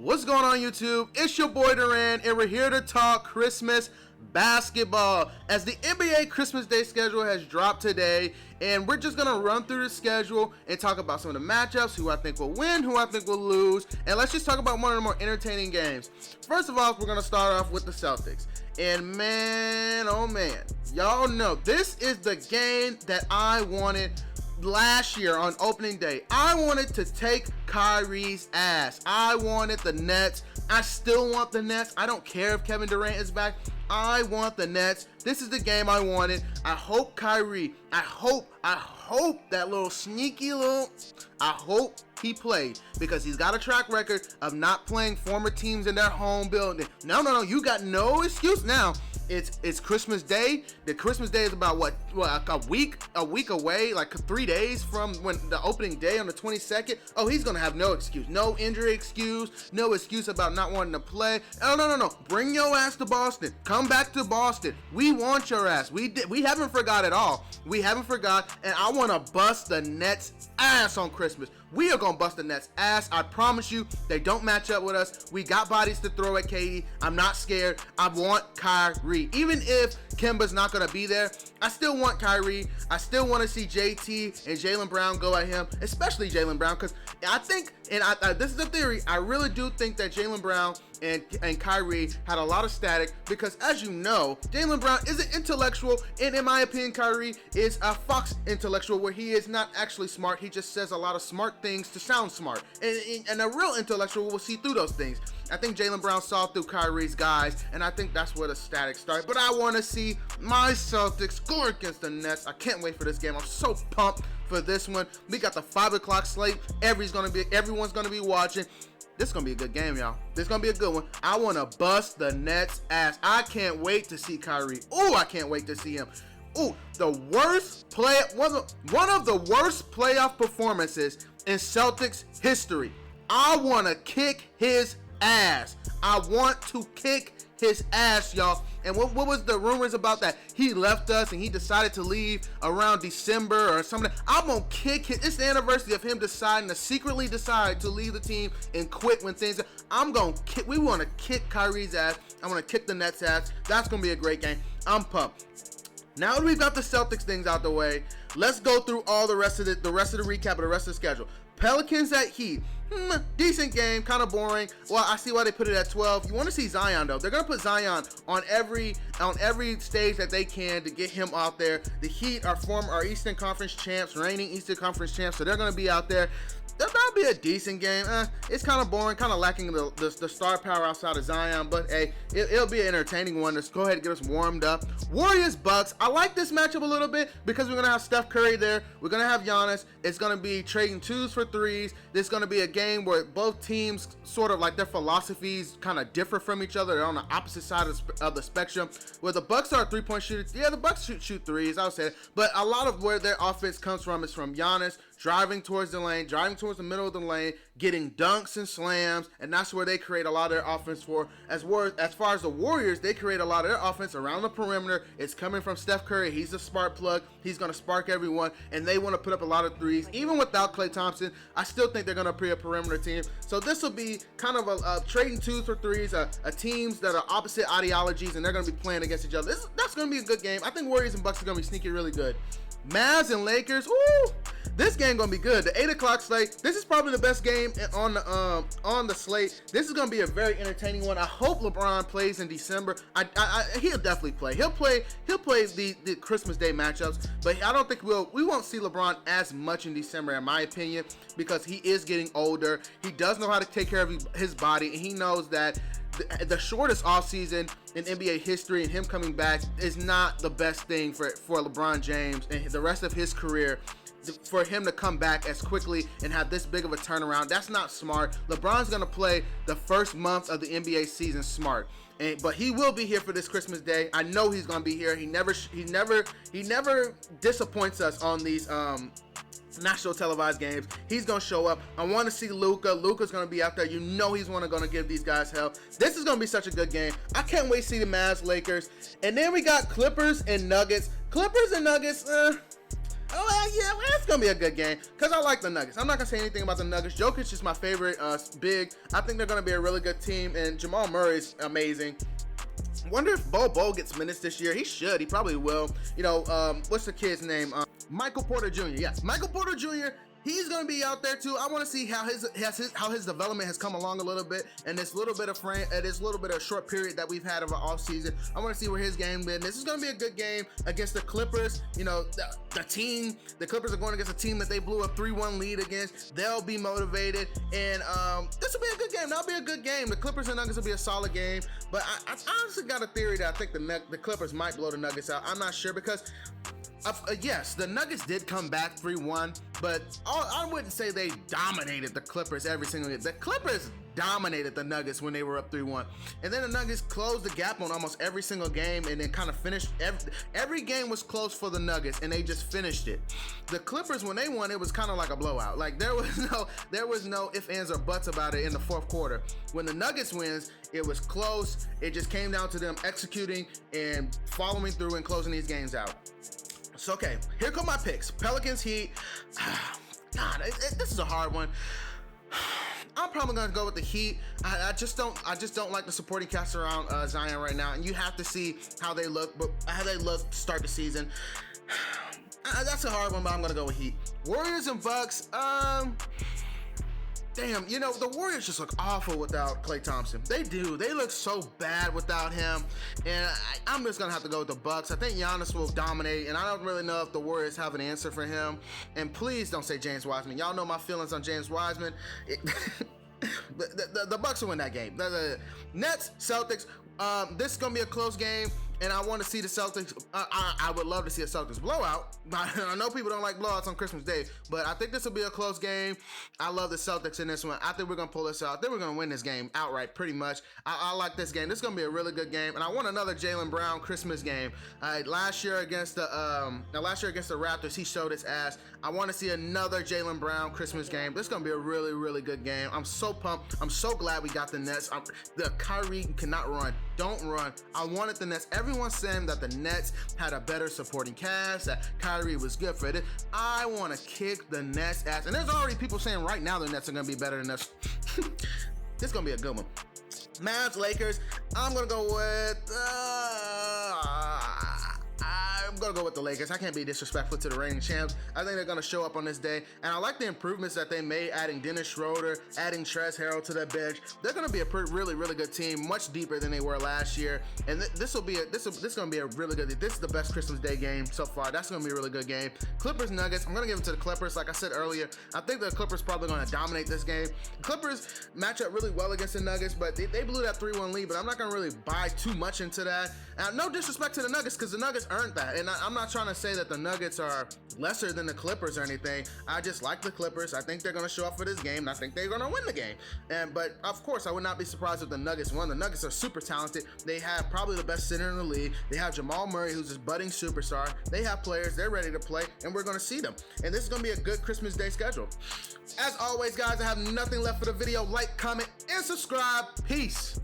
What's going on, YouTube? It's your boy Duran, and we're here to talk Christmas basketball as the NBA Christmas Day schedule has dropped today, and we're just gonna run through the schedule and talk about some of the matchups, who I think will win, who I think will lose, and let's just talk about one of the more entertaining games. First of all, we're gonna start off with the Celtics, and man, oh man, y'all know this is the game that I wanted last year on opening day. I wanted to take Kyrie's ass. I wanted the Nets. I still want the Nets. I don't care if Kevin Durant is back. I want the Nets. This is the game I wanted. I hope Kyrie, I hope that little sneaky little, I hope he played, because he's got a track record of not playing former teams in their home building. No, you got no excuse now. It's Christmas Day. The Christmas Day is about what a week away, like 3 days from when the opening day on the 22nd. Oh, he's gonna have no excuse, no injury excuse, no excuse about not wanting to play. Oh no, bring your ass to Boston. Come back to Boston. We want your ass. We haven't forgot at all. We haven't forgot, and I want to bust the Nets ass on Christmas. We are gonna bust the Nets ass. I promise you, they don't match up with us. We got bodies to throw at KD. I'm not scared. I want Kyrie. Even if Kemba's not gonna be there, I still want Kyrie. I still want to see JT and Jaylen Brown go at him, especially Jaylen Brown, because I think, and this is a theory, I really do think that Jaylen Brown and Kyrie had a lot of static, because as you know, Jaylen Brown is an intellectual, and in my opinion, Kyrie is a Fox intellectual, where he is not actually smart. He just says a lot of smart things to sound smart, and a real intellectual will see through those things. I think Jaylen Brown saw through Kyrie's guys, and I think that's where the static started. But I want to see my Celtics score against the Nets. I can't wait for this game. I'm so pumped for this one. We got the 5 o'clock slate. Everyone's gonna be watching. This is going to be a good game, y'all. This is going to be a good one. I want to bust the Nets' ass. I can't wait to see Kyrie. Ooh, I can't wait to see him. Ooh, one of the worst playoff performances in Celtics history. I want to kick his ass. I want to kick his ass, y'all. And what was the rumors about that? He left us and he decided to leave around December or something. I'm gonna kick his, it's the anniversary of him deciding to secretly decide to leave the team and quit when things, we want to kick Kyrie's ass. I want to kick the Nets' ass. That's gonna be a great game. I'm pumped. Now that we've got the Celtics things out the way, let's go through all the rest of the recap of the rest of the schedule. Pelicans at Heat. Decent game, kind of boring. Well, I see why they put it at 12. You want to see Zion, though. They're going to put Zion on every stage that they can to get him out there. The Heat are Eastern Conference champs, reigning Eastern Conference champs, so they're going to be out there. That'll be a decent game. It's kind of boring, kind of lacking the star power outside of Zion, but hey, it'll be an entertaining one. Let's go ahead and get us warmed up. Warriors Bucks. I like this matchup a little bit because we're gonna have Steph Curry there. We're gonna have Giannis. It's gonna be trading 2s for 3s. This is gonna be a game where both teams sort of like their philosophies kind of differ from each other. They're on the opposite side of the spectrum. Where the Bucks are 3-point shooters. Yeah, the Bucks shoot 3s. I would say, but a lot of where their offense comes from is from Giannis driving towards the lane, driving towards the middle of the lane, getting dunks and slams, and that's where they create a lot of their offense for. As far as the Warriors, they create a lot of their offense around the perimeter. It's coming from Steph Curry. He's the spark plug. He's going to spark everyone, and they want to put up a lot of 3s. Even without Klay Thompson, I still think they're going to be a perimeter team. So this will be kind of a trading 2s for 3s, a teams that are opposite ideologies, and they're going to be playing against each other. That's going to be a good game. I think Warriors and Bucks are going to be sneaky really good. Mavs and Lakers, ooh, this game gonna be good. The 8 o'clock slate. This is probably the best game on the slate. This is gonna be a very entertaining one. I hope LeBron plays in December. He'll definitely play. He'll play the Christmas Day matchups, but I don't think we won't see LeBron as much in December, in my opinion, because he is getting older. He does know how to take care of his body, and he knows that the shortest offseason in NBA history, and him coming back is not the best thing for LeBron James and the rest of his career. For him to come back as quickly and have this big of a turnaround, that's not smart. LeBron's gonna play the first month of the NBA season smart, but he will be here for this Christmas Day. I know he's gonna be here. He never disappoints us on these national televised games. He's gonna show up. I want to see Luka. Luka's gonna be out there. You know he's gonna give these guys help. This is gonna be such a good game. I can't wait to see the Mavs Lakers. And then we got Clippers and Nuggets. Clippers and Nuggets, Oh, yeah, well, it's gonna be a good game because I like the Nuggets. I'm not gonna say anything about the Nuggets. Jokic is my favorite big. I think they're gonna be a really good team, and Jamal Murray's amazing. Wonder if Bo gets minutes this year. He should. He probably will. You know, what's the kid's name? Michael Porter Jr. Yes, Michael Porter Jr. He's gonna be out there too. I want to see how his development has come along a little bit in this little bit of short period that we've had of an off season. I want to see where his game been. This is gonna be a good game against the Clippers. You know, the Clippers are going against a team that they blew a 3-1 lead against. They'll be motivated, and this will be a good game. That'll be a good game. The Clippers and Nuggets will be a solid game. But I honestly got a theory that I think the Clippers might blow the Nuggets out. I'm not sure because. Yes, the Nuggets did come back 3-1, but I wouldn't say they dominated the Clippers every single game. The Clippers dominated the Nuggets when they were up 3-1, and then the Nuggets closed the gap on almost every single game, and then kind of finished. Every game was close for the Nuggets, and they just finished it. The Clippers, when they won, it was kind of like a blowout. Like there was no ifs, ands, or buts about it in the fourth quarter. When the Nuggets wins, it was close. It just came down to them executing and following through and closing these games out. So, okay, here come my picks. Pelicans, Heat. God, this is a hard one. I'm probably gonna go with the Heat. I just don't like the supporting cast around Zion right now, and you have to see how they look to start the season. That's a hard one, but I'm gonna go with Heat. Warriors and Bucks. Damn, you know, the Warriors just look awful without Klay Thompson. They do. They look so bad without him. And I'm just going to have to go with the Bucks. I think Giannis will dominate, and I don't really know if the Warriors have an answer for him. And please don't say James Wiseman. Y'all know my feelings on James Wiseman. The Bucks will win that game. The Nets, Celtics. This is going to be a close game, and I want to see the Celtics. I would love to see a Celtics blowout. I know people don't like blowouts on Christmas Day, but I think this will be a close game. I love the Celtics in this one. I think we're going to pull this out. I think we're going to win this game outright, pretty much. I like this game. This is going to be a really good game, and I want another Jaylen Brown Christmas game. Last year against the Raptors, he showed his ass. I want to see another Jaylen Brown Christmas game. This is going to be a really, really good game. I'm so pumped. I'm so glad we got the Nets. The Kyrie cannot run. Don't run. I wanted the Nets. Everyone's saying that the Nets had a better supporting cast, that Kyrie was good for it. I want to kick the Nets' ass. And there's already people saying right now the Nets are going to be better than us. This is going to be a good one. Mavs, Lakers. I'm going to go with... I'm going to go with the Lakers. I can't be disrespectful to the reigning champs. I think they're going to show up on this day. And I like the improvements that they made, adding Dennis Schroeder, adding Trez Harrell to that bench. They're going to be a really, really good team, much deeper than they were last year. And this going to be a really good. This is the best Christmas Day game so far. That's going to be a really good game. Clippers, Nuggets. I'm going to give it to the Clippers. Like I said earlier, I think the Clippers probably going to dominate this game. The Clippers match up really well against the Nuggets, but they blew that 3-1 lead. But I'm not going to really buy too much into that. No disrespect to the Nuggets, because the Nuggets earned that. And I'm not trying to say that the Nuggets are lesser than the Clippers or anything. I just like the Clippers. I think they're going to show up for this game, and I think they're going to win the game. But of course, I would not be surprised if the Nuggets won. The Nuggets are super talented. They have probably the best center in the league. They have Jamal Murray, who's this budding superstar. They have players. They're ready to play, and we're going to see them. And this is going to be a good Christmas Day schedule. As always, guys, I have nothing left for the video. Like, comment, and subscribe. Peace.